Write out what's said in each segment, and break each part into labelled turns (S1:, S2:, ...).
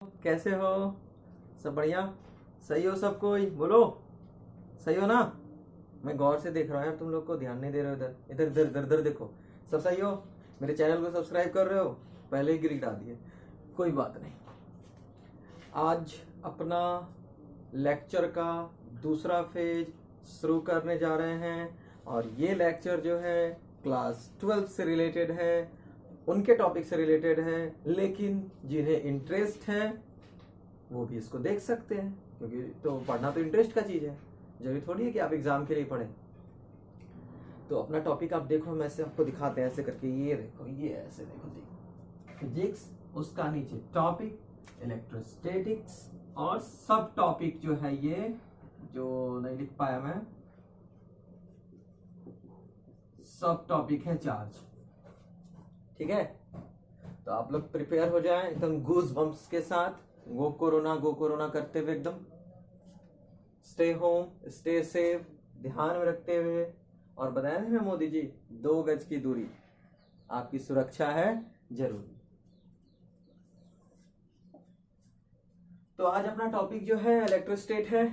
S1: कैसे हो? सब बढ़िया? सही हो सब कोई? बोलो सही हो ना? मैं गौर से देख रहा हूँ यार, तुम लोग को ध्यान नहीं दे रहे हो। इधर इधर इधर इधर इधर देखो। सब सही हो? मेरे चैनल को सब्सक्राइब कर रहे हो? पहले ही गिरा दिए, कोई बात नहीं। आज अपना लेक्चर का दूसरा फेज शुरू करने जा रहे हैं और ये लेक्चर जो है क्लास 12 से रिलेटेड है, उनके टॉपिक से रिलेटेड है, लेकिन जिन्हें इंटरेस्ट है वो भी इसको देख सकते हैं, क्योंकि तो पढ़ना तो इंटरेस्ट का चीज़ है। जरूरी थोड़ी है कि आप एग्जाम के लिए पढ़ें। तो अपना टॉपिक आप देखो, हम ऐसे आपको दिखाते हैं ऐसे करके। ये देखो, ये ऐसे देखो फिजिक्स, उसका नीचे टॉपिक इलेक्ट्रोस्टैटिक्स, और सब टॉपिक जो है ये जो नहीं लिख पाया मैं, सब टॉपिक है चार्ज। ठीक है, तो आप लोग प्रिपेयर हो जाएं एकदम गूज बम्प्स के साथ, गो कोरोना करते हुए एकदम। स्टे होम, स्टे सेफ, ध्यान में रखते हुए। और बताया ना मोदी जी, 2 गज की दूरी, आपकी सुरक्षा है जरूरी। तो आज अपना टॉपिक जो है इलेक्ट्रोस्टेट है।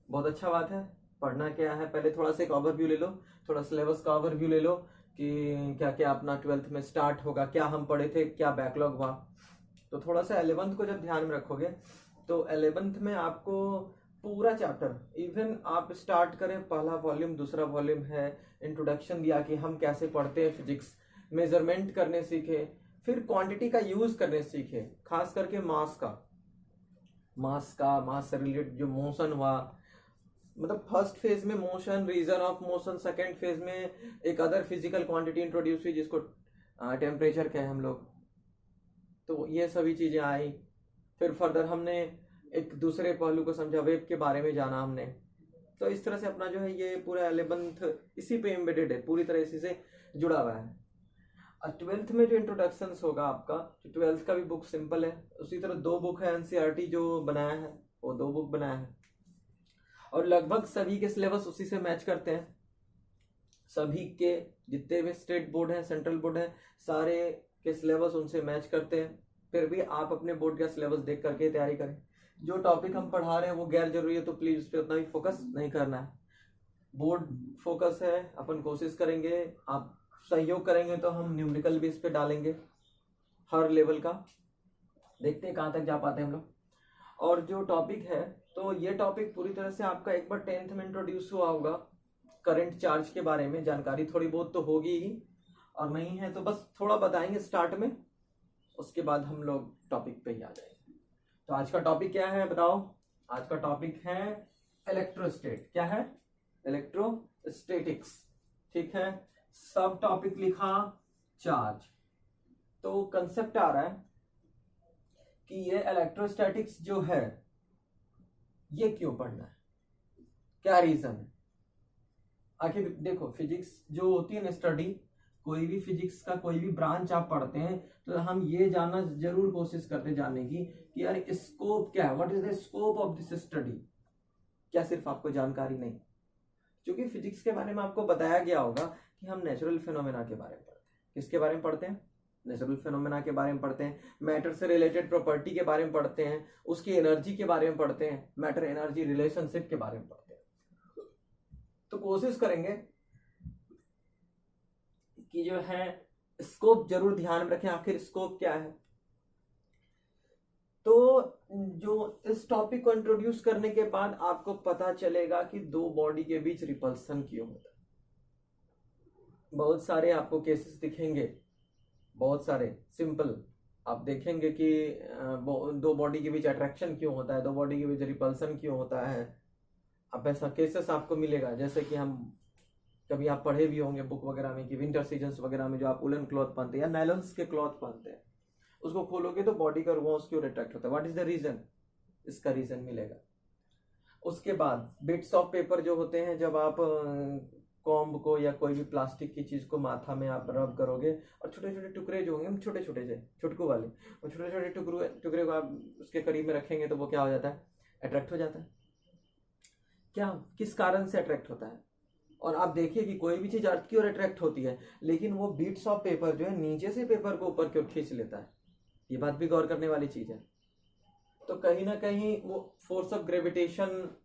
S1: बहुत अच्छा बात है। पढ़ना क्या है, पहले थोड़ा सा एक ओवरव्यू ले लो, थोड़ा सिलेबस का ओवरव्यू ले लो कि क्या क्या अपना 12th में स्टार्ट होगा, क्या हम पढ़े थे, क्या बैकलॉग हुआ। तो थोड़ा सा 11th को जब ध्यान में रखोगे तो 11th में आपको पूरा चैप्टर, इवन आप स्टार्ट करें पहला वॉल्यूम, दूसरा वॉल्यूम है, इंट्रोडक्शन दिया कि हम कैसे पढ़ते हैं फिजिक्स, मेजरमेंट करने सीखे, फिर क्वांटिटी का यूज करने सीखे, खास करके मास से रिलेटेड जो मोशन हुआ, मतलब फर्स्ट फेज में motion, reason of motion, second phase में एक अदर फिजिकल क्वांटिटी इंट्रोड्यूस हुई जिसको टेम्परेचर कहे हम लोग। तो ये सभी चीजें आई। फिर फर्दर हमने एक दूसरे पहलू को समझा, वेब के बारे में जाना हमने। तो इस तरह से अपना जो है ये पूरा 11th इसी पे एम्बेडेड है, पूरी तरह इसी से जुड़ा हुआ है। और 12th में जो इंट्रोडक्शन होगा आपका, तो 12th का भी बुक सिंपल है। उसी तरह 2 बुक है एनसीईआरटी जो बनाया है, वो 2 बुक बनाया है, और लगभग सभी के सिलेबस उसी से मैच करते हैं। सभी के जितने भी स्टेट बोर्ड है, सेंट्रल बोर्ड है, सारे के सिलेबस उनसे मैच करते हैं। फिर भी आप अपने बोर्ड का सिलेबस देख करके तैयारी करें। जो टॉपिक हम पढ़ा रहे हैं वो गैर जरूरी है तो प्लीज उस पर उतना भी फोकस नहीं करना है। बोर्ड फोकस है, अपन कोशिश करेंगे, आप सहयोग करेंगे तो हम न्यूमेरिकल भी इस पे डालेंगे हर लेवल का। देखते हैं कहाँ तक जा पाते हैं हम लोग। और जो टॉपिक है, तो ये टॉपिक पूरी तरह से आपका एक बार 10th में इंट्रोड्यूस हुआ होगा। करंट चार्ज के बारे में जानकारी थोड़ी बहुत तो होगी ही, और नहीं है तो बस थोड़ा बताएंगे स्टार्ट में, उसके बाद हम लोग टॉपिक पे ही आ जाएंगे। तो आज का टॉपिक क्या है बताओ? आज का टॉपिक है इलेक्ट्रोस्टेट। क्या है? इलेक्ट्रोस्टेटिक्स। ठीक है, सब टॉपिक लिखा चार्ज। तो कंसेप्ट आ रहा है कि ये इलेक्ट्रोस्टैटिक्स जो है ये क्यों पढ़ना है, क्या रीजन है। आखिर देखो, फिजिक्स जो होती है ना स्टडी, कोई भी फिजिक्स का कोई भी ब्रांच आप पढ़ते हैं तो हम ये जानना जरूर कोशिश करते हैं जानने की कि यार स्कोप क्या है, what is the scope of this study. क्या सिर्फ आपको जानकारी नहीं, क्योंकि फिजिक्स के बारे में आपको बताया गया होगा कि हम नेचुरल फिनोमेना के बारे में पढ़ते हैं। किसके बारे में पढ़ते हैं? नेचुरल फिनोमेना के बारे में पढ़ते हैं, मैटर से रिलेटेड प्रॉपर्टी के बारे में पढ़ते हैं, उसकी एनर्जी के बारे में पढ़ते हैं, मैटर एनर्जी रिलेशनशिप के बारे में पढ़ते हैं। तो कोशिश करेंगे कि जो है स्कोप जरूर ध्यान में रखें, आखिर स्कोप क्या है। तो जो इस टॉपिक को इंट्रोड्यूस करने के बाद आपको पता चलेगा कि 2 बॉडी के बीच रिपल्सन क्यों होता है। बहुत सारे आपको केसेस दिखेंगे, बहुत सारे सिंपल आप देखेंगे कि 2 बॉडी के बीच अट्रैक्शन क्यों होता है, 2 बॉडी के बीच रिपल्सन क्यों होता है। अब ऐसा केसेस आपको मिलेगा, जैसे कि हम कभी आप पढ़े भी होंगे बुक वगैरह में कि विंटर सीजन्स वगैरह में जो आप उलन क्लॉथ पहनते हैं या नायलॉन्स के क्लॉथ पहनते हैं, उसको खोलोगे तो बॉडी का रोआंस क्यों रिट्रैक्ट होता है, व्हाट इज द रीजन, इसका रीजन मिलेगा। उसके बाद बिट्स ऑफ पेपर जो होते हैं, जब आप कॉम्ब को या कोई भी प्लास्टिक की चीज को माथा में आप रब करोगे और छोटे छोटे टुकड़े जो होंगे, छोटे छोटे से छुटकू वाले, और छोटे छोटे टुकड़े को आप उसके करीब में रखेंगे तो वो क्या हो जाता है? अट्रैक्ट हो जाता है। क्या, किस कारण से अट्रैक्ट होता है? और आप देखिए कि कोई भी चीज अर्थ की ओर अट्रैक्ट होती है, लेकिन वो बीट्स ऑफ पेपर जो है नीचे से पेपर को ऊपर की ओर खींच लेता है। ये बात भी गौर करने वाली चीज है। तो कहीं ना कहीं वो फोर्स ऑफ ग्रेविटेशन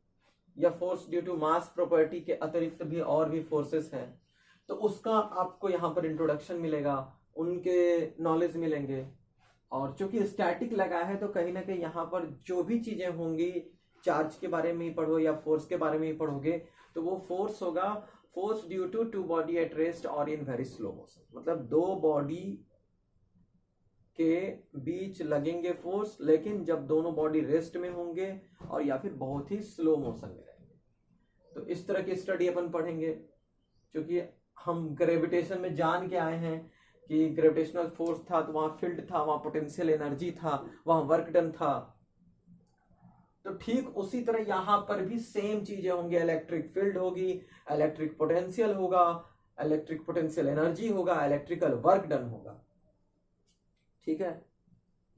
S1: या force due to mass property के अतिरिक्त भी और भी फोर्सेस हैं, तो उसका आपको यहाँ पर इंट्रोडक्शन मिलेगा, उनके नॉलेज मिलेंगे। और चूंकि स्टैटिक लगा है तो कहीं ना कहीं यहाँ पर जो भी चीजें होंगी, चार्ज के बारे में ही पढ़ो या फोर्स के बारे में ही पढ़ोगे, तो वो फोर्स होगा force due to to body at rest और इन वेरी स्लो मोशन, मतलब दो बॉडी के बीच लगेंगे फोर्स, लेकिन जब दोनों बॉडी रेस्ट में होंगे और या फिर बहुत ही स्लो मोशन में रहेंगे। तो इस तरह की स्टडी अपन पढ़ेंगे, क्योंकि हम ग्रेविटेशन में जान के आए हैं कि ग्रेविटेशनल फोर्स था तो वहां फील्ड था, वहां पोटेंशियल एनर्जी था, वहां वर्क डन था। तो ठीक उसी तरह यहां पर भी सेम चीजें होंगी, इलेक्ट्रिक फील्ड होगी, इलेक्ट्रिक पोटेंशियल होगा, इलेक्ट्रिक पोटेंशियल एनर्जी होगा, इलेक्ट्रिकल वर्क डन होगा। ठीक है,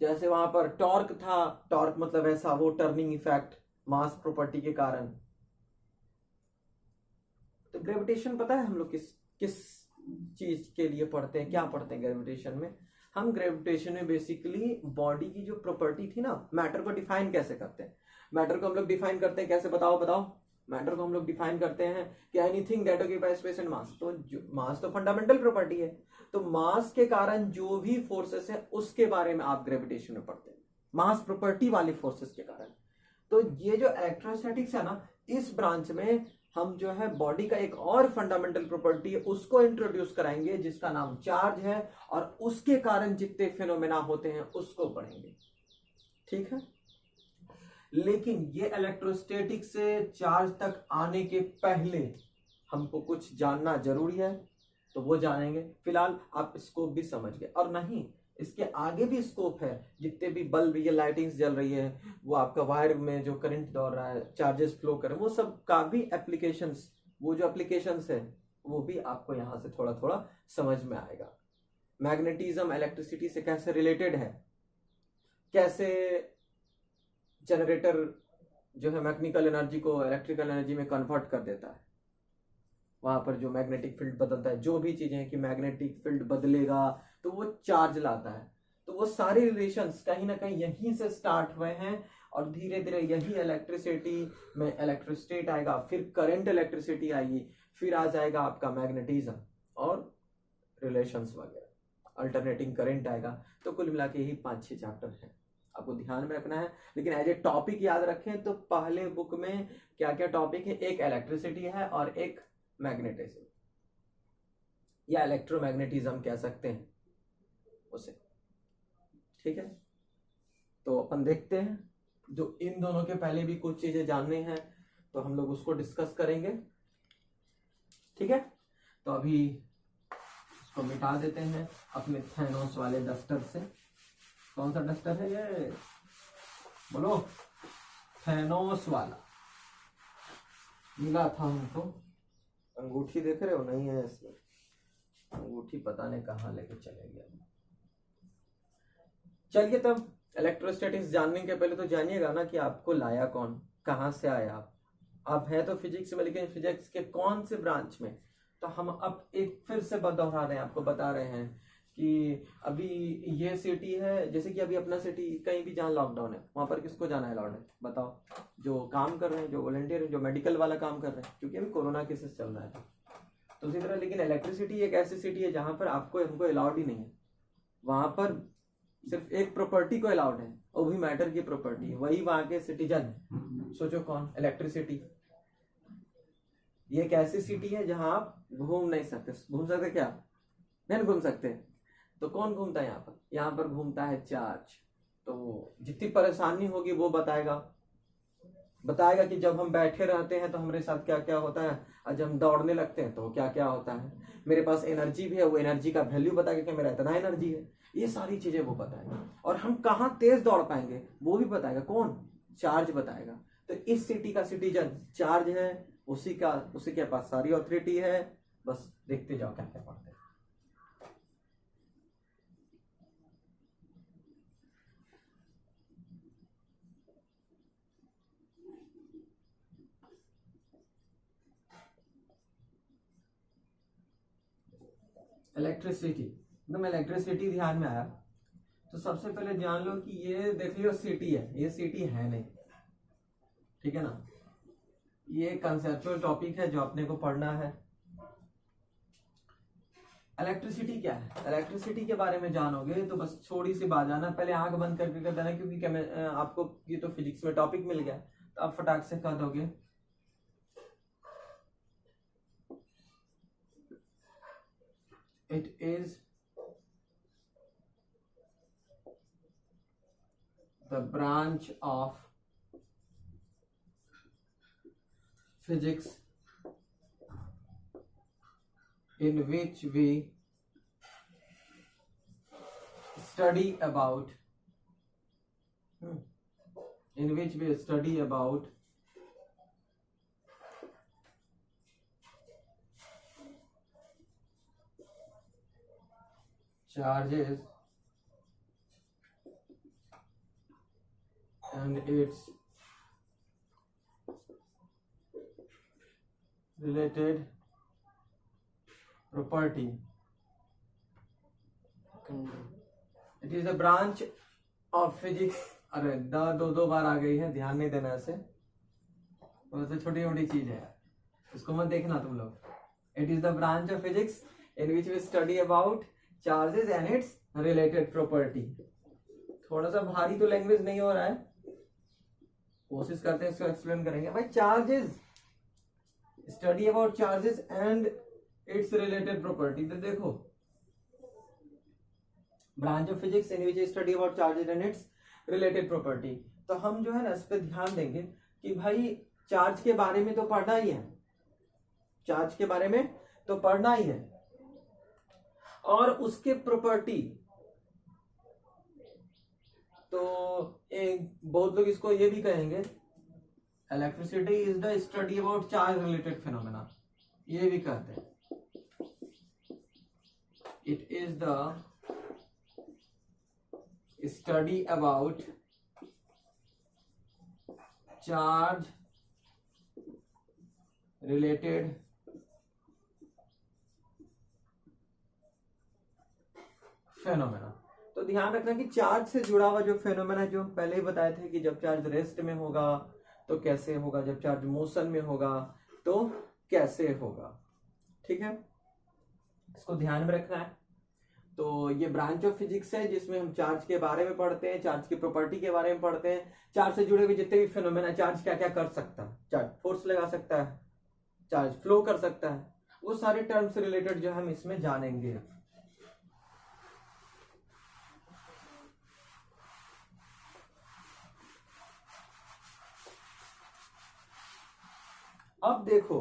S1: जैसे वहां पर टॉर्क था, टॉर्क मतलब ऐसा वो टर्निंग इफेक्ट मास प्रॉपर्टी के कारण। तो ग्रेविटेशन पता है हम लोग किस किस चीज के लिए पढ़ते हैं, क्या पढ़ते हैं ग्रेविटेशन में? हम ग्रेविटेशन में बेसिकली बॉडी की जो प्रॉपर्टी थी ना, मैटर को डिफाइन कैसे करते हैं। मैटर को हम लोग डिफाइन करते हैं कैसे, बताओ बताओ। मैटर को हम लोग डिफाइन करते हैं कि anything that occupies space and mass. तो मास तो फंडामेंटल प्रॉपर्टी है, तो मास के कारण जो भी फोर्सेस है उसके बारे में आप ग्रेविटेशन में पढ़ते हैं, मास प्रॉपर्टी वाले फोर्सेस के कारण। तो ये जो इलेक्ट्रोस्टैटिक्स है ना, इस ब्रांच में हम जो है बॉडी का एक और फंडामेंटल प्रॉपर्टी है उसको इंट्रोड्यूस कराएंगे, जिसका नाम चार्ज है, और उसके कारण जितने फिनोमेना होते हैं उसको पढ़ेंगे। ठीक है, लेकिन ये इलेक्ट्रोस्टैटिक से चार्ज तक आने के पहले हमको कुछ जानना जरूरी है, तो वो जानेंगे। फिलहाल आप स्कोप भी समझ गए, और नहीं इसके आगे भी स्कोप है। जितने भी बल्ब ये लाइटिंग्स जल रही है, वो आपका वायर में जो करंट दौड़ रहा है, चार्जेस फ्लो कर रहे हैं, वो सब का भी एप्लीकेशंस, वो जो एप्लीकेशंस है वो भी आपको यहाँ से थोड़ा थोड़ा समझ में आएगा। मैग्नेटिज्म इलेक्ट्रिसिटी से कैसे रिलेटेड है, कैसे जनरेटर जो है मैकेनिकल एनर्जी को इलेक्ट्रिकल एनर्जी में कन्वर्ट कर देता है, वहां पर जो मैग्नेटिक फील्ड बदलता है, जो भी चीजें हैं कि मैग्नेटिक फील्ड बदलेगा तो वो चार्ज लाता है। तो वो सारे रिलेशंस कहीं ना कहीं यहीं से स्टार्ट हुए हैं, और धीरे धीरे यही इलेक्ट्रिसिटी में इलेक्ट्रोस्टेट आएगा, फिर करंट इलेक्ट्रिसिटी आएगी, फिर आ जाएगा आपका मैग्नेटिज्म और रिलेशंस वगैरह, अल्टरनेटिंग करंट आएगा। तो कुल मिला के यही 5-6 चैप्टर है, आपको ध्यान में रखना है। लेकिन एज ए टॉपिक याद रखें तो पहले बुक में क्या क्या टॉपिक है, एक इलेक्ट्रिसिटी है और एक मैग्नेटिज्म या इलेक्ट्रोमैग्नेटिज्म कह सकते हैं उसे। ठीक है, तो अपन देखते हैं, जो इन दोनों के पहले भी कुछ चीजें जानने हैं तो हम लोग उसको डिस्कस करेंगे। ठीक है, तो अभी इसको मिटा देते हैं अपने थैनोस वाले डस्टर से। कौन सा डस्टर है ये, बोलो? थैनोस वाला मिला था हमको। अंगूठी देख रहे हो, नहीं है इसमें अंगूठी, पता नहीं कहाँ लेके चले गया। चलिए, तब इलेक्ट्रोस्टैटिक्स जानने के पहले तो जानिएगा ना कि आपको लाया कौन, कहाँ से आया आप है तो फिजिक्स में, लेकिन फिजिक्स के कौन से ब्रांच में। तो हम अब एक फिर से दोहरा रहे हैं, आपको बता रहे हैं कि अभी ये सिटी है, जैसे कि अभी अपना सिटी कहीं भी जहाँ लॉकडाउन है वहां पर किसको जाना है अलाउड है, बताओ? जो काम कर रहे हैं, जो वॉलंटियर है, जो मेडिकल वाला काम कर रहे हैं, क्योंकि अभी कोरोना केसेस चल रहा है। तो उसी तरह लेकिन इलेक्ट्रिसिटी एक ऐसी सिटी है जहां पर आपको हमको अलाउड ही नहीं है, वहां पर सिर्फ एक प्रॉपर्टी को अलाउड है, वो भी मैटर की प्रॉपर्टी है, वही वहां के सिटीजन। सोचो कौन? इलेक्ट्रिसिटी। ये एक ऐसी सिटी है जहां आप घूम नहीं सकते। घूम सकते क्या? नहीं घूम सकते। तो कौन घूमता है यहाँ पर? यहाँ पर घूमता है चार्ज। तो जितनी परेशानी होगी वो बताएगा कि जब हम बैठे रहते हैं तो हमारे साथ क्या क्या होता है, और जब हम दौड़ने लगते हैं तो क्या क्या होता है। मेरे पास एनर्जी भी है, वो एनर्जी का वैल्यू बताएगा कि मेरा इतना एनर्जी है। ये सारी चीजें वो बताएगा, और हम कहाँ तेज दौड़ पाएंगे वो भी बताएगा। कौन? चार्ज बताएगा। तो इस सिटी का सिटीजन चार्ज है, उसी के पास सारी अथॉरिटी है। बस देखते जाओ क्या क्या पढ़ते हैं। इलेक्ट्रिसिटी, एकदम इलेक्ट्रिसिटी ध्यान में आया तो सबसे पहले जान लो कि ये देख लियो सिटी है, ये सिटी है नहीं, ठीक है ना। ये कंसेप्चुअल टॉपिक है जो अपने को पढ़ना है। इलेक्ट्रिसिटी क्या है, इलेक्ट्रिसिटी के बारे में जानोगे तो बस थोड़ी सी बात जाना, पहले आंख बंद करके कर देना, क्योंकि आपको ये तो फिजिक्स में टॉपिक मिल गया तो आप फटाक से कह दोगे। It is the branch of physics in which we study about charges and its related property. It is a branch of physics. अरे दो बार आ गई है, ध्यान नहीं देना ऐसे, तो छोटी मोटी चीज है, इसको मत देखना तुम लोग। It is the branch of physics in which we study about charges and its related property. थोड़ा सा भारी तो लैंग्वेज नहीं हो रहा है, कोशिश करते हैं इसको एक्सप्लेन करेंगे। भाई charges, study about charges and it's related property. तो देखो branch of physics in which study about charges and it's related property. तो हम जो है ना इस पे ध्यान देंगे कि भाई चार्ज के बारे में तो पढ़ना ही है, चार्ज के बारे में तो पढ़ना ही है, और उसके प्रॉपर्टी। तो बहुत लोग इसको ये भी कहेंगे electricity is the study about charge related phenomena, ये भी कहते हैं। It is the study about charge related phenomena. तो ध्यान रखना कि चार्ज से जुड़ा हुआ जो फेनोमेना, जो हम पहले ही बताए थे कि जब चार्ज रेस्ट में होगा तो कैसे होगा, जब चार्ज मोशन में होगा तो कैसे होगा, ठीक है, इसको ध्यान में रखना है। तो ये ब्रांच ऑफ फिजिक्स है जिसमें हम चार्ज के बारे में पढ़ते हैं, चार्ज की प्रॉपर्टी के बारे में पढ़ते हैं, चार्ज से जुड़े हुए जितने भी फिनोमेना, चार्ज क्या क्या कर सकता है, चार्ज फोर्स लगा सकता है, चार्ज फ्लो कर सकता है, वो सारे टर्म्स रिलेटेड जो हम इसमें जानेंगे। अब देखो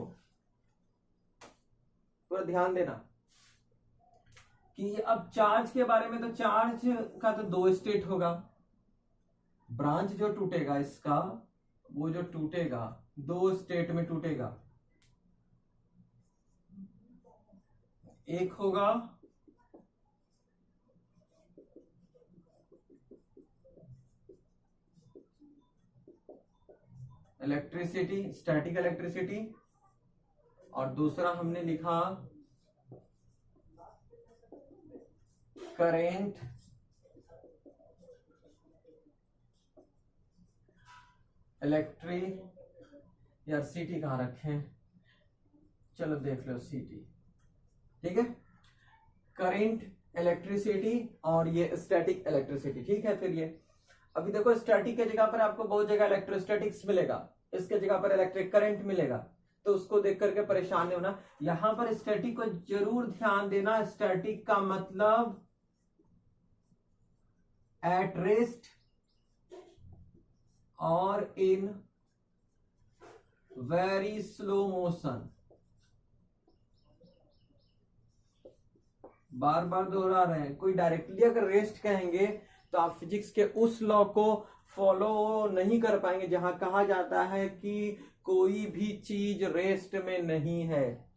S1: पूरा ध्यान देना कि अब चार्ज के बारे में, तो चार्ज का तो दो स्टेट होगा, ब्रांच जो टूटेगा इसका, वो जो टूटेगा दो स्टेट में टूटेगा, एक होगा इलेक्ट्रिसिटी, स्टैटिक इलेक्ट्रिसिटी, और दूसरा हमने लिखा करेंट इलेक्ट्री, यार सीटी कहां रखें, चलो देख लो सीटी, ठीक है, करेंट इलेक्ट्रिसिटी और ये स्टैटिक इलेक्ट्रिसिटी, ठीक है। फिर ये अभी देखो स्टैटिक के जगह पर आपको बहुत जगह इलेक्ट्रोस्टैटिक्स मिलेगा, इसके जगह पर इलेक्ट्रिक करंट मिलेगा, तो उसको देख करके परेशान नहीं होना। यहां पर स्टैटिक को जरूर ध्यान देना, स्टैटिक का मतलब एट रेस्ट और इन वेरी स्लो मोशन, बार बार दोहरा रहे हैं। कोई डायरेक्टली अगर रेस्ट कहेंगे तो आप फिजिक्स के उस लॉ को फॉलो नहीं कर पाएंगे जहां कहा जाता है कि कोई भी चीज रेस्ट में नहीं है,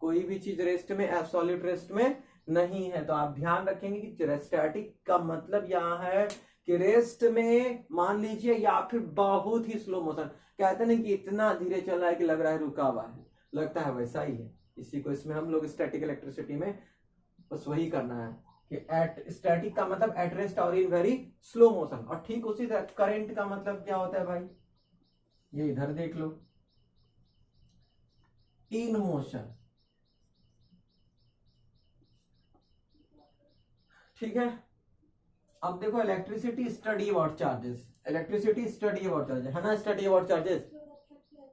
S1: कोई भी चीज रेस्ट में, एब्सोल्यूट रेस्ट में नहीं है। तो आप ध्यान रखेंगे कि स्टैटिक का मतलब यहां है कि रेस्ट में मान लीजिए, या फिर बहुत ही स्लो मोशन, कहते नहीं कि इतना धीरे चल रहा है कि लग रहा है रुका हुआ है, लगता है वैसा ही है। इसी को इसमें हम लोग स्टैटिक इलेक्ट्रिसिटी में बस वही करना है एट स्टैटिक का मतलब एट रेस्ट और इन वेरी स्लो मोशन, और ठीक उसी तरह करंट का मतलब क्या होता है भाई, ये इधर देख लो, इन मोशन। ठीक है, अब देखो electricity study about charges, electricity study about charges है ना, स्टडी अबाउट चार्जेस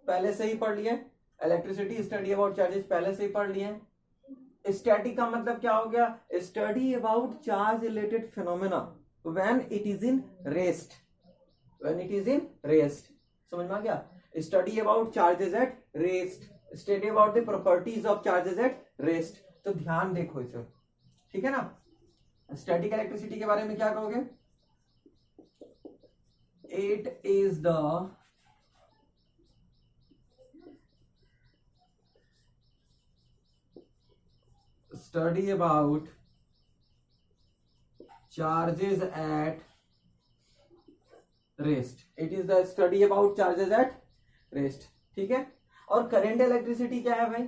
S1: पहले से ही पढ़ लिए, इलेक्ट्रिसिटी स्टडी अबाउट चार्जेस पहले से ही पढ़ लिए। स्टैटिक का मतलब क्या हो गया, study about charge related phenomena when it is in rest, when it is in rest, समझ में आ गया, study about charges at rest, study about the properties of charges at rest. तो ध्यान देखो इसे, ठीक है ना। स्टैटिक इलेक्ट्रिसिटी के बारे में क्या कहोगे, it is the study about charges at rest, it is the study about charges at rest, ठीक है। और करंट इलेक्ट्रिसिटी क्या है भाई,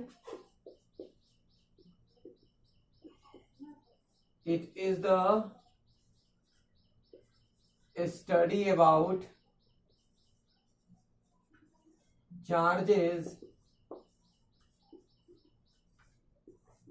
S1: it is the study about charges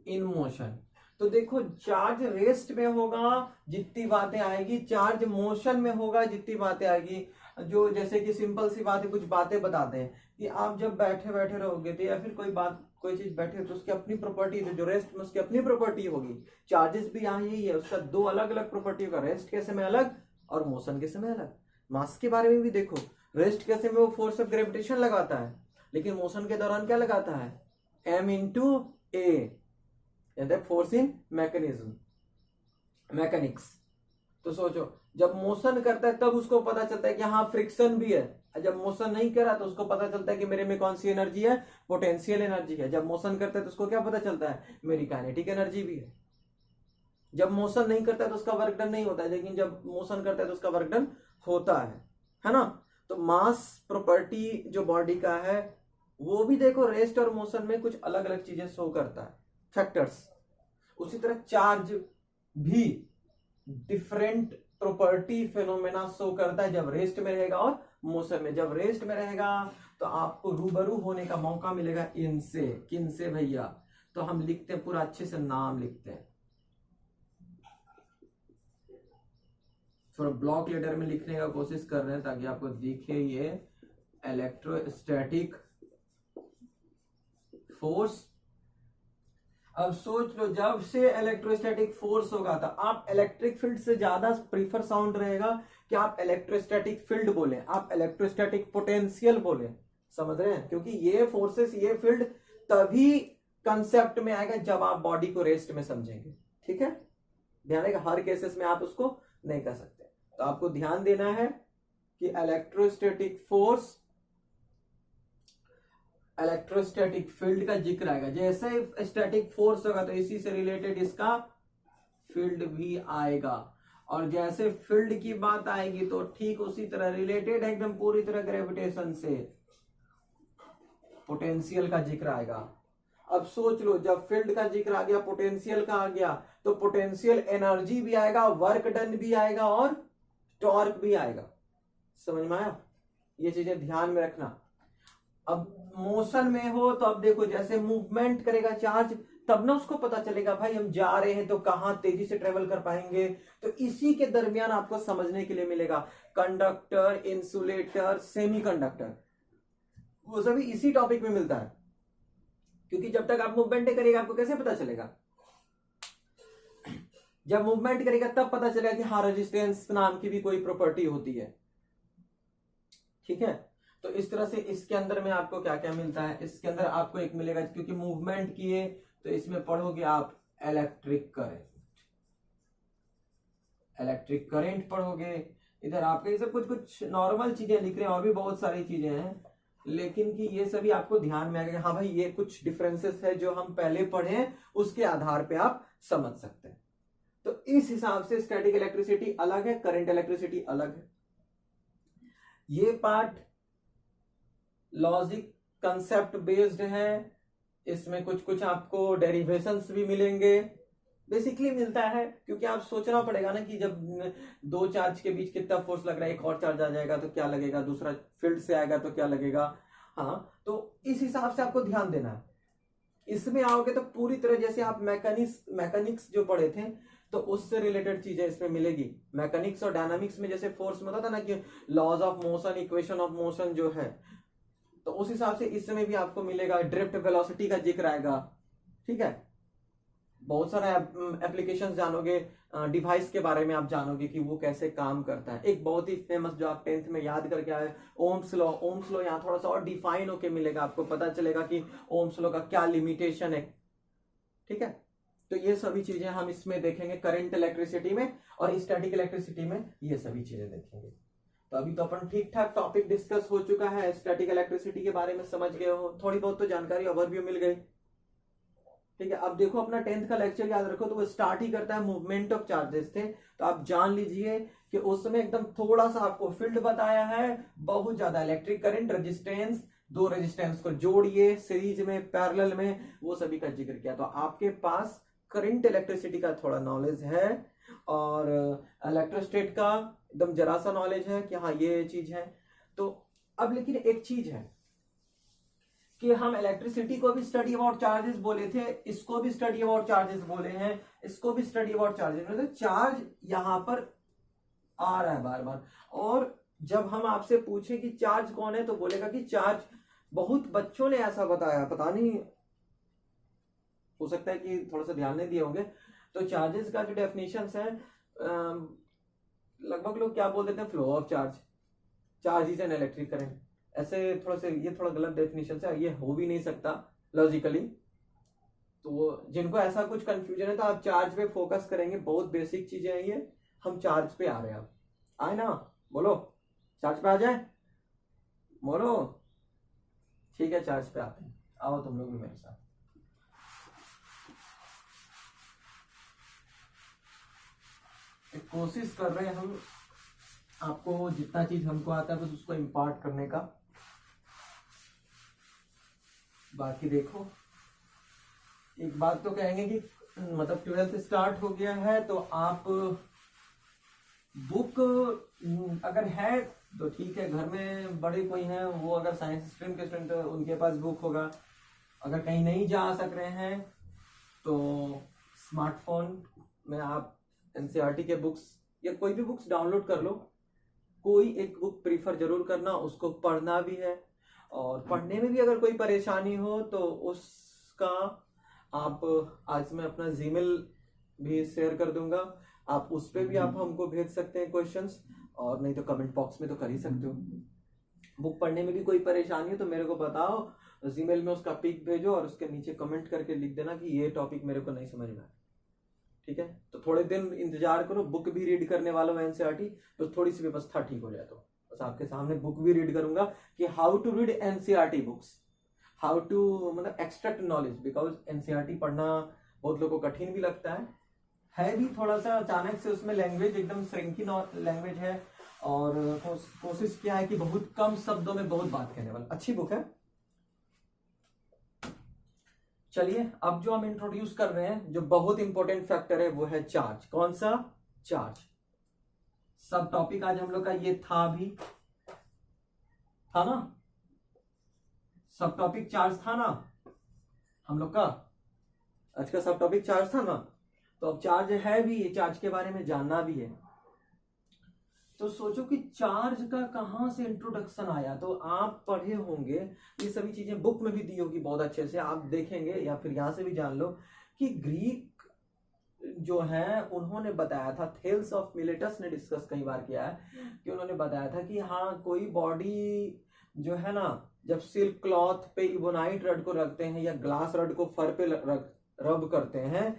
S1: in motion. तो देखो चार्ज रेस्ट में होगा जितनी बातें आएगी, चार्ज मोशन में होगा जितनी बातें आएगी। जो जैसे कि सिंपल सी बात है, कुछ बातें बताते हैं कि आप जब बैठे बैठे रहोगे तो या फिर कोई चीज बैठे तो उसकी अपनी प्रॉपर्टी, जो रेस्ट में उसकी अपनी प्रॉपर्टी होगी, चार्जेस भी यहाँ यही है, उसका दो अलग अलग प्रॉपर्टी होगा, रेस्ट के समय अलग और मोशन के समय अलग। मास के बारे में भी देखो, रेस्ट के समय वो फोर्स ऑफ ग्रेविटेशन लगाता है, लेकिन मोशन के दौरान क्या लगाता है, m into A, force in mechanism, mechanics. तो सोचो जब मोशन करता है तब उसको पता चलता है कि हाँ फ्रिक्शन भी है, जब मोशन नहीं कर रहा तो उसको पता चलता है कि मेरे में कौन सी एनर्जी है, पोटेंशियल एनर्जी है। जब मोशन करता है तो उसको क्या पता चलता है, मेरी काइनेटिक एनर्जी भी है। जब मोशन नहीं करता है तो उसका वर्क डन नहीं होता है, लेकिन जब मोशन करता है तो उसका वर्क डन होता है ना। तो मास प्रॉपर्टी जो बॉडी का है वो भी देखो रेस्ट और मोशन में कुछ अलग अलग चीजें शो करता है, फैक्टर्स। उसी तरह चार्ज भी डिफरेंट प्रॉपर्टी फिनोमेना शो करता है जब रेस्ट में रहेगा और मोशन में। जब रेस्ट में रहेगा तो आपको रूबरू होने का मौका मिलेगा इनसे, किन से भैया, तो हम लिखते हैं पूरा अच्छे से नाम लिखते हैं, थोड़ा ब्लॉक लेटर में लिखने का कोशिश कर रहे हैं ताकि आपको दिखे ये इलेक्ट्रोस्टैटिक फोर्स। अब सोच लो जब से इलेक्ट्रोस्टैटिक फोर्स होगा तो आप इलेक्ट्रिक फील्ड से ज्यादा प्रीफर साउंड रहेगा कि आप इलेक्ट्रोस्टैटिक फील्ड बोले, आप इलेक्ट्रोस्टैटिक पोटेंशियल बोले, समझ रहे हैं, क्योंकि ये फोर्सेस, ये फील्ड तभी कंसेप्ट में आएगा जब आप बॉडी को रेस्ट में समझेंगे। ठीक है, ध्यान रखिएगा, हर केसेस में आप उसको नहीं कर सकते। तो आपको ध्यान देना है कि इलेक्ट्रोस्टैटिक फोर्स, इलेक्ट्रोस्टैटिक फील्ड का जिक्र आएगा। जैसे ही स्टैटिक फोर्स होगा तो इसी से रिलेटेड इसका फील्ड भी आएगा, और जैसे फील्ड की बात आएगी तो ठीक उसी तरह रिलेटेड है एकदम पूरी तरह ग्रेविटेशन से पोटेंशियल का जिक्र आएगा। अब सोच लो जब फील्ड का जिक्र आ गया, पोटेंशियल का आ गया, तो पोटेंशियल एनर्जी भी आएगा, वर्क डन भी आएगा और टॉर्क भी आएगा। समझ में आया, ये चीजें ध्यान में रखना। अब मोशन में हो तो अब देखो जैसे मूवमेंट करेगा चार्ज तब ना उसको पता चलेगा भाई हम जा रहे हैं तो कहां तेजी से ट्रेवल कर पाएंगे। तो इसी के दरमियान आपको समझने के लिए मिलेगा कंडक्टर, इंसुलेटर, सेमीकंडक्टर, वो सभी इसी टॉपिक में मिलता है। क्योंकि जब तक आप मूवमेंट नहीं करेगा आपको कैसे पता चलेगा, जब मूवमेंट करेगा तब पता चलेगा कि हाँ रेजिस्टेंस नाम की भी कोई प्रॉपर्टी होती है। ठीक है, तो इस तरह से इसके अंदर में आपको क्या क्या मिलता है, इसके अंदर आपको एक मिलेगा, क्योंकि मूवमेंट किए तो इसमें पढ़ोगे आप इलेक्ट्रिक करंट, इलेक्ट्रिक करंट पढ़ोगे। इधर आपके ये सब कुछ नॉर्मल चीजें लिख रहे हैं, और भी बहुत सारी चीजें हैं, लेकिन कि ये सभी आपको ध्यान में आएगा, हाँ भाई ये कुछ डिफरेंसेस है जो हम पहले पढ़े, उसके आधार पे आप समझ सकते हैं। तो इस हिसाब से स्टैटिक इलेक्ट्रिसिटी अलग है, करंट इलेक्ट्रिसिटी अलग है। ये पार्ट लॉजिक कंसेप्ट बेस्ड है, इसमें कुछ कुछ आपको डेरिवेशंस भी मिलेंगे, बेसिकली मिलता है, क्योंकि आप सोचना पड़ेगा ना कि जब दो चार्ज के बीच कितना फोर्स लग रहा है, एक और चार्ज आ जाएगा तो क्या लगेगा, दूसरा फील्ड से आएगा तो क्या लगेगा। हाँ, तो इस हिसाब से आपको ध्यान देना है। इसमें आओगे तो पूरी तरह जैसे आप मैकेनिक्स जो पढ़े थे तो उससे रिलेटेड चीजें इसमें मिलेगी। मैकेनिक्स और डायनामिक्स में जैसे फोर्स में होता था ना कि laws of motion, equation of motion जो है, तो उस हिसाब से इसमें भी आपको मिलेगा। ड्रिफ्ट वेलोसिटी का जिक्र आएगा, ठीक है। बहुत सारा एप्लीकेशन जानोगे, डिवाइस के बारे में आप जानोगे कि वो कैसे काम करता है। एक बहुत ही फेमस जो आप 10th में याद करके आए, ओम्स लॉ। ओम्स लॉ यहाँ थोड़ा सा और डिफाइन होके मिलेगा, आपको पता चलेगा कि ओम्स लॉ का क्या लिमिटेशन है, ठीक है। तो ये सभी चीजें हम इसमें देखेंगे, करंट इलेक्ट्रिसिटी में और स्टैटिक इलेक्ट्रिसिटी में ये सभी चीजें देखेंगे। तो अभी तो अपन ठीक ठाक टॉपिक डिस्कस हो चुका है, स्टैटिक इलेक्ट्रिसिटी के बारे में समझ गए हो, थोड़ी बहुत तो जानकारी ओवरव्यू मिल गई, ठीक है। अब देखो अपना 10th का लेक्चर याद रखो, तो वो स्टार्ट ही करता है मूवमेंट ऑफ चार्जेस थे। तो आप जान लीजिए कि उसमें एकदम थोड़ा सा आपको फील्ड बताया है, बहुत ज्यादा इलेक्ट्रिक करंट, रेजिस्टेंस, दो रेजिस्टेंस को जोड़िए सीरीज में, पैरेलल में, वो सभी का जिक्र किया। तो आपके पास करंट इलेक्ट्रिसिटी का थोड़ा नॉलेज है और इलेक्ट्रोस्टेट का एकदम जरा सा नॉलेज है कि हाँ ये चीज है। तो अब लेकिन एक चीज है कि हम इलेक्ट्रिसिटी को भी स्टडी अबाउट चार्जेस बोले थे, इसको भी स्टडी अबाउट चार्जेस बोले हैं, इसको भी स्टडी अबाउट चार्जेस, मतलब चार्ज यहां पर आ रहा है बार बार। और जब हम आपसे पूछे कि चार्ज कौन है तो बोलेगा कि चार्ज, बहुत बच्चों ने ऐसा बताया, पता नहीं, हो सकता है कि थोड़ा सा ध्यान नहीं दिए होंगे। तो चार्जेस का जो डेफिनेशन है, लगभग लोग क्या बोल देते हैं, flow of charge, charge is an electric current. ऐसे थोड़ा सा ये थोड़ा गलत डेफिनेशन है, ये हो भी नहीं सकता लॉजिकली। तो जिनको ऐसा कुछ कंफ्यूजन है तो आप चार्ज पे फोकस करेंगे, बहुत बेसिक चीजें हैं ये। हम चार्ज पे आ रहे हैं, आप आए ना, बोलो चार्ज पे आ जाए, बोलो, ठीक है चार्ज पे आते हैं, आओ तुम लोग भी मेरे साथ। एक कोशिश कर रहे हैं हम आपको जितना चीज हमको आता है बस उसको इम्पार्ट करने का। बाकी देखो, एक बात तो कहेंगे कि मतलब 12th स्टार्ट हो गया है तो आप बुक अगर है तो ठीक है, घर में बड़े कोई हैं वो अगर साइंस स्ट्रीम के स्टूडेंट उनके पास बुक होगा। अगर कहीं नहीं जा सक रहे हैं तो स्मार्टफोन में आप एनसीईआरटी के बुक्स या कोई भी बुक्स डाउनलोड कर लो। कोई एक बुक प्रीफर जरूर करना, उसको पढ़ना भी है। और पढ़ने में भी अगर कोई परेशानी हो तो उसका आप, आज मैं अपना जीमेल भी शेयर कर दूंगा, आप उस पर भी आप हमको भेज सकते हैं क्वेश्चंस, और नहीं तो कमेंट बॉक्स में तो कर ही सकते हो। बुक पढ़ने में भी कोई परेशानी हो तो मेरे को बताओ, जीमेल में उसका पिक भेजो और उसके नीचे कमेंट करके लिख देना कि ये टॉपिक मेरे को नहीं समझ में आया, ठीक है। तो थोड़े दिन इंतजार करो, बुक भी रीड करने वाला हूँ एनसीईआरटी, तो थोड़ी सी व्यवस्था ठीक हो जाए तो बस आपके सामने बुक भी रीड करूंगा कि how to read NCERT books, how to मतलब एक्सट्रैक्ट नॉलेज। बिकॉज एनसीईआरटी पढ़ना बहुत लोगों को कठिन भी लगता है भी थोड़ा सा अचानक से, उसमें लैंग्वेज एकदम श्रिंकी लैंग्वेज है, और कोशिश किया है कि बहुत कम शब्दों में बहुत बात कहने वाला, अच्छी बुक है। चलिए अब जो हम इंट्रोड्यूस कर रहे हैं, जो बहुत इंपॉर्टेंट फैक्टर है वो है चार्ज। कौन सा? चार्ज। सब टॉपिक आज हम लोग का ये था ना, सब टॉपिक चार्ज था ना हम लोग का, आज का सब टॉपिक चार्ज था ना। तो अब चार्ज है भी, ये चार्ज के बारे में जानना भी है। तो सोचो कि चार्ज का कहां से इंट्रोडक्शन आया, तो आप पढ़े होंगे ये सभी चीजें, बुक में भी दी होगी बहुत अच्छे से, आप देखेंगे या फिर यहां से भी जान लो कि ग्रीक जो है उन्होंने बताया था, थेल्स ऑफ मिलेटस ने डिस्कस कई बार किया है कि उन्होंने बताया था कि हाँ कोई बॉडी जो है ना, जब सिल्क क्लॉथ पे इबोनाइट रड को रखते हैं या ग्लास रड को फर पे रब करते हैं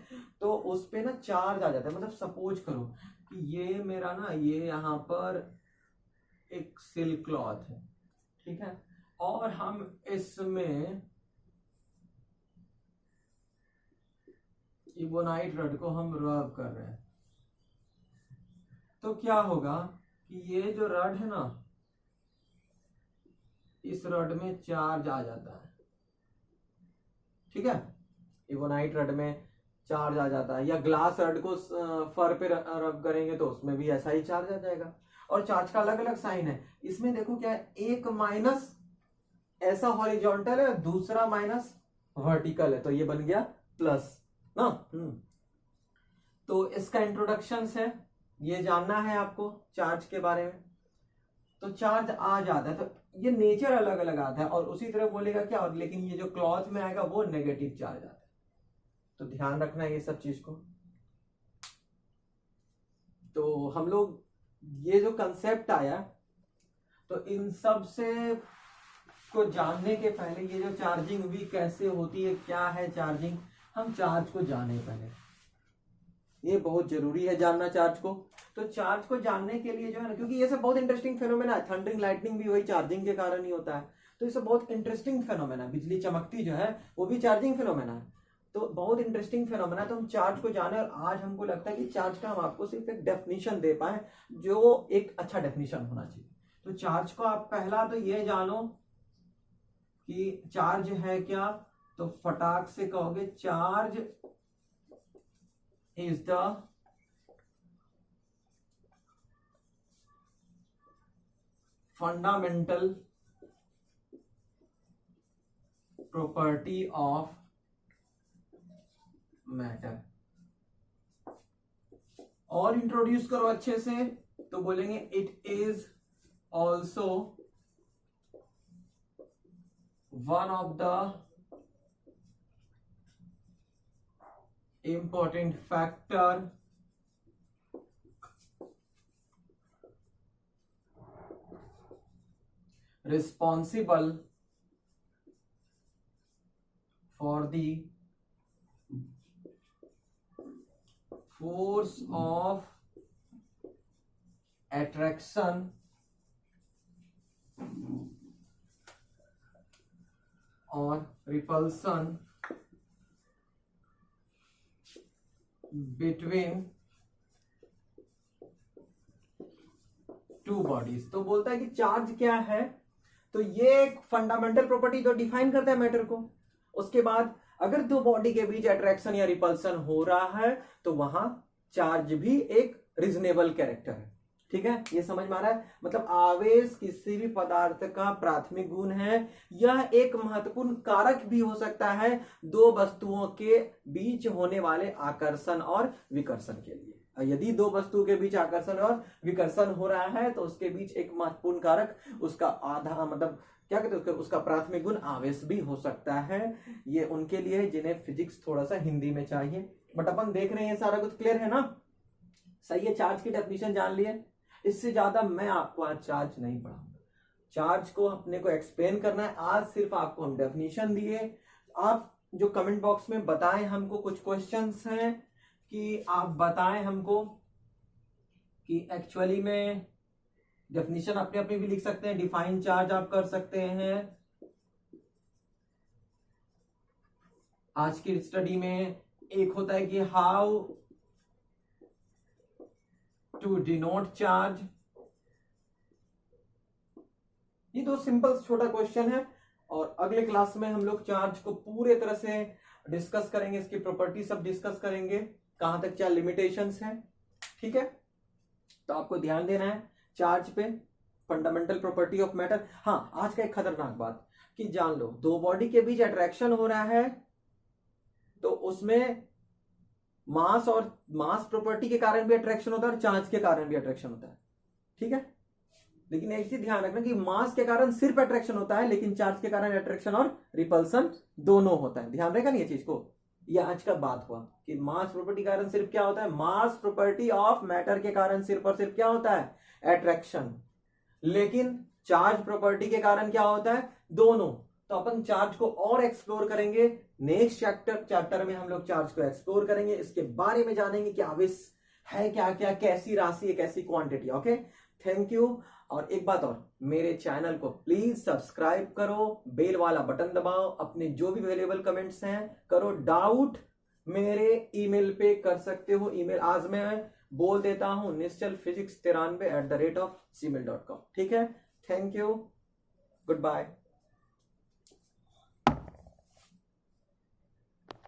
S1: तो उस पे ना चार्ज आ जाता है। मतलब सपोज करो कि ये मेरा ना, ये यहाँ पर एक सिल्क क्लॉथ है, ठीक है, और हम इसमें इबोनाइट रड को हम रब कर रहे हैं, तो क्या होगा कि ये जो रड है ना, इस रड में चार्ज आ जाता है, ठीक है। इबोनाइट रड में चार्ज आ जाता है, या ग्लास रड को फर पे रब करेंगे तो उसमें भी ऐसा ही चार्ज आ जाएगा। और चार्ज का अलग अलग साइन है। इसमें देखो क्या है, एक माइनस ऐसा हॉरिजॉन्टल है, दूसरा माइनस वर्टिकल है, तो ये बन गया प्लस ना। तो इसका इंट्रोडक्शन है, ये जानना है आपको चार्ज के बारे में। तो चार्ज आ जाता है, तो ये नेचर अलग अलग आता है, और उसी तरह बोलेगा क्या, और लेकिन ये जो क्लॉज में आएगा वो नेगेटिव चार्ज आता है। तो ध्यान रखना है ये सब चीज को। तो हम लोग ये जो कंसेप्ट आया, तो इन सब से को जानने के पहले ये जो चार्जिंग भी कैसे होती है, क्या है चार्जिंग, हम चार्ज को जाने पहले, ये बहुत जरूरी है जानना चार्ज को। तो चार्ज को जानने के लिए जो है ना, क्योंकि ये सब बहुत इंटरेस्टिंग फेनोमेना है, थंडरिंग लाइटनिंग भी वही चार्जिंग के कारण ही होता है। तो ये सब बहुत इंटरेस्टिंग फेनोमेना, बिजली चमकती जो है वो भी चार्जिंग फेनोमेना है। तो बहुत इंटरेस्टिंग फेनोमेना, तो हम चार्ज को जाने, और आज हमको लगता है कि चार्ज का हम आपको सिर्फ एक डेफिनेशन दे पाए, जो एक अच्छा डेफिनेशन होना चाहिए। तो चार्ज को आप पहला तो ये जानो कि चार्ज है क्या, तो फटाक से कहोगे charge is the fundamental property of matter. और इंट्रोड्यूस करो अच्छे से, तो बोलेंगे it is also one of the important factor responsible for the force of attraction or repulsion between two bodies. तो बोलता है कि चार्ज क्या है, तो ये एक फंडामेंटल प्रॉपर्टी जो डिफाइन करता है मैटर को। उसके बाद अगर दो बॉडी के बीच अट्रैक्शन या रिपल्सन हो रहा है तो वहां चार्ज भी एक रीजनेबल कैरेक्टर है। ठीक है, ये समझ में आ रहा है। मतलब आवेश किसी भी पदार्थ का प्राथमिक गुण है, यह एक महत्वपूर्ण कारक भी हो सकता है दो वस्तुओं के बीच होने वाले आकर्षण और विकर्षण के लिए। यदि दो वस्तुओं के बीच आकर्षण और विकर्षण हो रहा है तो उसके बीच एक महत्वपूर्ण कारक, उसका आधा मतलब क्या कहते हैं, उसका प्राथमिक गुण आवेश भी हो सकता है। ये उनके लिए है जिन्हें फिजिक्स थोड़ा सा हिंदी में चाहिए, बट अपन देख रहे हैं सारा कुछ क्लियर है ना। सही है, चार्ज की डेफिनेशन जान लिए। इससे ज्यादा मैं आपको आज चार्ज नहीं पढ़ाऊंगा। चार्ज को अपने को एक्सप्लेन करना है। आज सिर्फ आपको हम डेफिनेशन दिए। आप जो कमेंट बॉक्स में बताएं, हमको कुछ क्वेश्चंस हैं कि आप बताएं हमको कि एक्चुअली में डेफिनेशन अपने अपने भी लिख सकते हैं, डिफाइन चार्ज आप कर सकते हैं। आज की स्टडी में एक होता है कि हाउ टू डिनोट चार्ज। ये दो सिंपल छोटा क्वेश्चन है, और अगले क्लास में हम लोग चार्ज को पूरे तरह से डिस्कस करेंगे, इसकी प्रॉपर्टी सब डिस्कस करेंगे, कहां तक क्या लिमिटेशंस हैं। ठीक है, तो आपको ध्यान देना है चार्ज पे, फंडामेंटल प्रॉपर्टी ऑफ मैटर। हाँ, आज का एक खतरनाक बात कि जान लो, दो बॉडी के बीच अट्रैक्शन हो रहा है तो उसमें मास और मास प्रॉपर्टी के कारण भी अट्रैक्शन होता है और चार्ज के कारण भी अट्रैक्शन होता है। ठीक है, लेकिन एक चीज ध्यान रखना कि मास के कारण सिर्फ अट्रैक्शन होता है, लेकिन चार्ज के कारण अट्रैक्शन और रिपल्सन दोनों होता है। ध्यान रखा नहीं ये चीज को। ये आज का बात हुआ कि मास प्रॉपर्टी के कारण सिर्फ क्या होता है, मास प्रॉपर्टी ऑफ मैटर के कारण सिर्फ और सिर्फ क्या होता है, अट्रैक्शन। लेकिन चार्ज प्रॉपर्टी के कारण क्या होता है, दोनों। तो अपन चार्ज को और एक्सप्लोर करेंगे नेक्स्ट चैप्टर में। हम लोग चार्ज को एक्सप्लोर करेंगे, इसके बारे में जानेंगे कि आवेश है क्या क्या, कैसी राशि है, कैसी क्वांटिटी। Okay, thank you. और एक बात और, मेरे चैनल को प्लीज सब्सक्राइब करो, बेल वाला बटन दबाओ, अपने जो भी वैल्यूएबल कमेंट्स हैं करो, डाउट मेरे ईमेल पे कर सकते हो। ईमेल आज मैं बोल देता हूं, nischalphysics93@gmail.com। ठीक है, थैंक यू, गुड बाय।